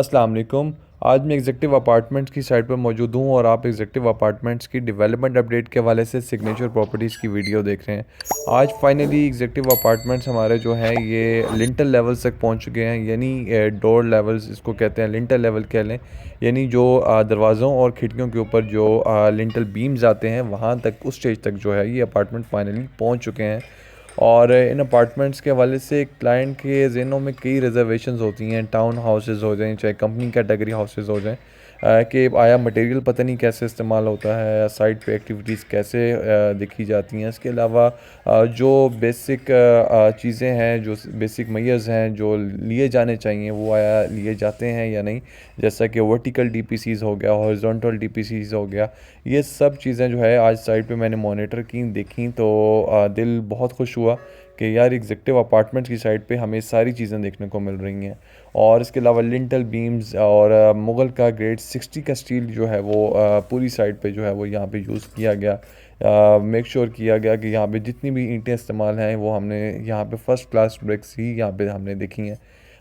अस्सलाम वालेकुम। आज मैं एग्जेक्टिव अपार्टमेंट्स की साइट पर मौजूद हूँ और आप एग्जेक्टिव अपार्टमेंट्स की डेवलपमेंट अपडेट के हवाले से सिग्नेचर प्रॉपर्टीज़ की वीडियो देख रहे हैं। आज फाइनली एग्जेक्टिव अपार्टमेंट्स हमारे जो हैं ये लिंटल लेवल्स तक पहुँच चुके हैं, यानी डोर लेवल्स इसको कहते हैं, लिंटल लेवल कह लें। यानी जो दरवाज़ों और खिड़कियों के ऊपर जो लिंटल बीम्स आते हैं वहाँ तक, उस स्टेज तक जो है ये अपार्टमेंट फाइनली पहुँच चुके हैं। और इन अपार्टमेंट्स के हवाले से क्लाइंट के ज़हनों में कई रिजर्वेशंस होती हैं, टाउन हाउसेस हो जाएं चाहे कंपनी कैटेगरी हाउसेस हो जाएं, कि आया मटेरियल पता नहीं कैसे इस्तेमाल होता है, साइट पे एक्टिविटीज़ कैसे देखी जाती हैं। इसके अलावा जो बेसिक चीज़ें हैं, जो बेसिक मेजर्स हैं जो लिए जाने चाहिए वो आया लिए जाते हैं या नहीं। जैसा कि वर्टिकल डीपीसीज़ हो गया, हॉरिजॉन्टल डीपीसीज़ हो गया, ये सब चीज़ें जो है आज साइट पे मैंने मॉनिटर की, देखी तो दिल बहुत खुश हुआ कि यार एग्जेक्टिव अपार्टमेंट्स की साइट पे हमें सारी चीज़ें देखने को मिल रही हैं। और इसके अलावा लिंटल बीम्स और मुगल का ग्रेड 60 का स्टील जो है वो पूरी साइट पे जो है वो यहाँ पे यूज़ किया गया। मेक श्योर किया गया कि यहाँ पे जितनी भी ईंटें इस्तेमाल हैं वो हमने यहाँ पे फ़र्स्ट क्लास ब्रिक्स ही यहाँ पे हमने देखी हैं।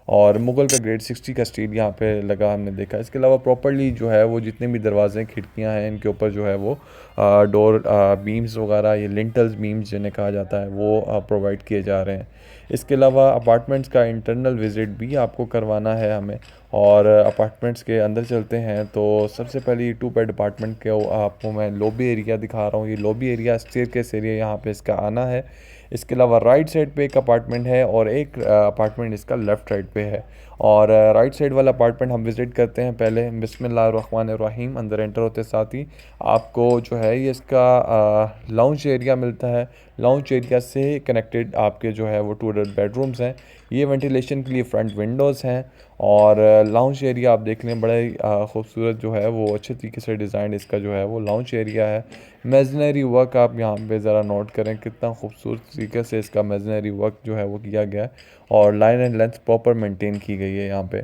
और मुगल का ग्रेड 60 का स्टील यहाँ पे लगा हमने देखा। इसके अलावा प्रॉपर्ली जो है वो जितने भी दरवाजे खिड़कियाँ हैं इनके ऊपर जो है वो डोर बीम्स वगैरह, ये लिंटल्स बीम्स जिन्हें कहा जाता है, वो प्रोवाइड किए जा रहे हैं। इसके अलावा अपार्टमेंट्स का इंटरनल विज़िट भी आपको करवाना है हमें। और अपार्टमेंट्स के अंदर चलते हैं तो सबसे पहले टू बेड अपार्टमेंट के आपको मैं लॉबी एरिया दिखा रहा हूँ। ये लॉबी एरिया, स्टेयरकेस एरिया यहाँ पे इसका आना है। इसके अलावा राइट साइड पे एक अपार्टमेंट है और एक अपार्टमेंट इसका लेफ़्ट साइड पे है। और राइट साइड वाला अपार्टमेंट हम विज़िट करते हैं पहले। बिस्मिल्लाहिर्रहमानिर्रहीम। अंदर एंटर होते साथ ही आपको जो है ये इसका लाउंज एरिया मिलता है। लाउंज एरिया से कनेक्टेड आपके जो है वो टू बेडरूम्स हैं। ये वेंटिलेशन के लिए फ्रंट विंडोज़ हैं। और लाउंज एरिया आप देख लें, बड़ा ही खूबसूरत जो है वो अच्छे तरीके से डिज़ाइन इसका जो है वो लाउंज एरिया है। मेजनरी वर्क आप यहाँ पे ज़रा नोट करें, कितना खूबसूरत तरीके से इसका मेजनरी वर्क जो है वो किया गया है और line and length proper maintain की गई है यहाँ पे।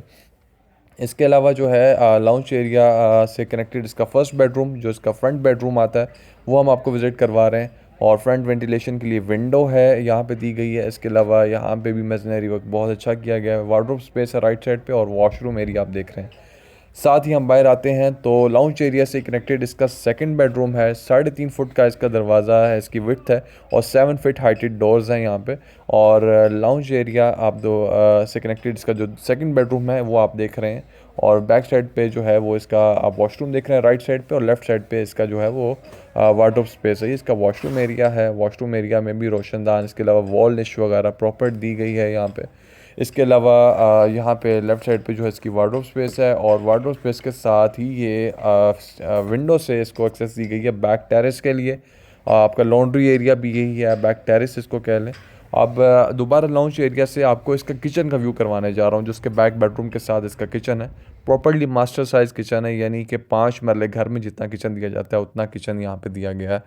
इसके अलावा जो है लाउंज एरिया से कनेक्टेड इसका फर्स्ट बेडरूम, जो इसका फ्रंट बेडरूम आता है, वो हम आपको विज़िट करवा रहे हैं। और फ्रंट वेंटिलेशन के लिए विंडो है यहाँ पे दी गई है। इसके अलावा यहाँ पे भी मेजनरी वर्क बहुत अच्छा किया गया है। वार्डरोब स्पेस है राइट साइड पे और वॉशरूम एरिया आप देख रहे हैं। साथ ही हम बाहर आते हैं तो लाउंज एरिया से कनेक्टेड इसका सेकंड बेडरूम है। 3.5 फुट का इसका दरवाज़ा है, इसकी विड्थ है और 7 फीट हाइटेड डोर्स हैं यहाँ पे। और लाउंज एरिया आप दो से कनेक्टेड इसका जो सेकंड बेडरूम है वो आप देख रहे हैं। और बैक साइड पे जो है वो इसका आप वॉशरूम देख रहे हैं राइट साइड पे, और लेफ़्ट साइड पे इसका जो है वो वार्डरोब स्पेस है। ये इसका वॉशरूम एरिया है। वॉशरूम एरिया में भी रोशनदान, इसके अलावा वॉल निश वगैरह प्रॉपर दी गई है यहाँ पे। इसके अलावा यहाँ पे लेफ़्ट साइड पे जो है इसकी वार्डरोब स्पेस है और वार्डरोब स्पेस के साथ ही ये विंडो से इसको एक्सेस दी गई है बैक टेरेस के लिए। आपका लॉन्ड्री एरिया भी यही है, बैक टेरेस इसको कह लें। अब दोबारा लॉन्च एरिया से आपको इसका किचन का व्यू करवाने जा रहा हूँ, जो इसके बैक बेडरूम के साथ इसका किचन है। प्रॉपर्ली मास्टर साइज़ किचन है, यानी कि 5 मरले घर में जितना किचन दिया जाता है उतना किचन यहाँ पे दिया गया है।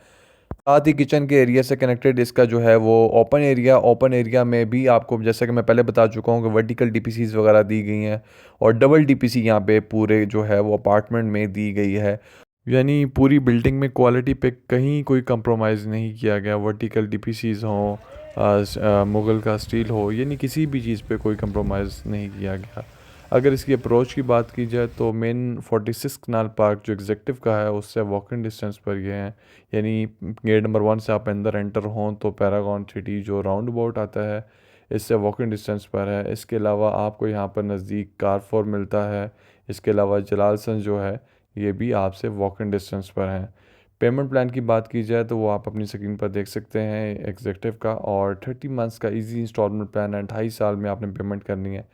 साथ ही किचन के एरिया से कनेक्टेड इसका जो है वो ओपन एरिया में भी आपको, जैसा कि मैं पहले बता चुका हूँ, कि वर्टिकल डीपीसीज वगैरह दी गई हैं और डबल डीपीसी यहाँ पे पूरे जो है वो अपार्टमेंट में दी गई है। यानी पूरी बिल्डिंग में क्वालिटी पे कहीं कोई कंप्रोमाइज़ नहीं किया गया। वर्टिकल डीपीसीज हों, मुगल का स्टील हो, यानी किसी भी चीज़ पे कोई कंप्रोमाइज़ नहीं किया गया। अगर इसकी अप्रोच की बात की जाए तो मेन 46 कनाल पार्क जो एग्जेक्टिव का है उससे वॉकिंग डिस्टेंस पर ये हैं। यानी गेट नंबर 1 से आप अंदर एंटर हों तो पैरागॉन सिटी जो राउंड अबाउट आता है इससे वॉकिंग डिस्टेंस पर है। इसके अलावा आपको यहाँ पर नज़दीक कारफोर मिलता है। इसके अलावा जलालसन जो है ये भी आपसे वॉकिंग डिस्टेंस पर है। पेमेंट प्लान की बात की जाए तो वो आप अपनी स्क्रीन पर देख सकते हैं एग्जेक्टिव का, और 30 मंथ्स का इजी इंस्टॉलमेंट प्लान है। 2.5 साल में आपने पेमेंट करनी है।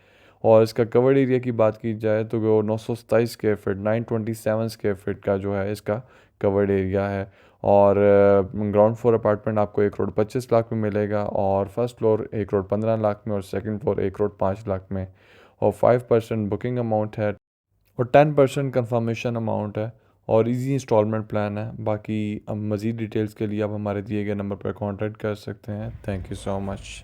और इसका कवर्ड एरिया की बात की जाए तो वो 927 स्क्वायर फीट, 927 स्क्वायर फीट का जो है इसका कवर्ड एरिया है। और ग्राउंड फ्लोर अपार्टमेंट आपको 1,25,00,000 में मिलेगा, और फर्स्ट फ्लोर 1,15,00,000 में, और सेकंड फ्लोर 1,05,00,000 में। और 5% बुकिंग अमाउंट है और 10% कंफर्मेशन अमाउंट है और इजी इंस्टॉलमेंट प्लान है। बाकी अब मज़ीद डिटेल्स के लिए आप हमारे दिए गए नंबर पर कॉन्टैक्ट कर सकते हैं। Thank you so much.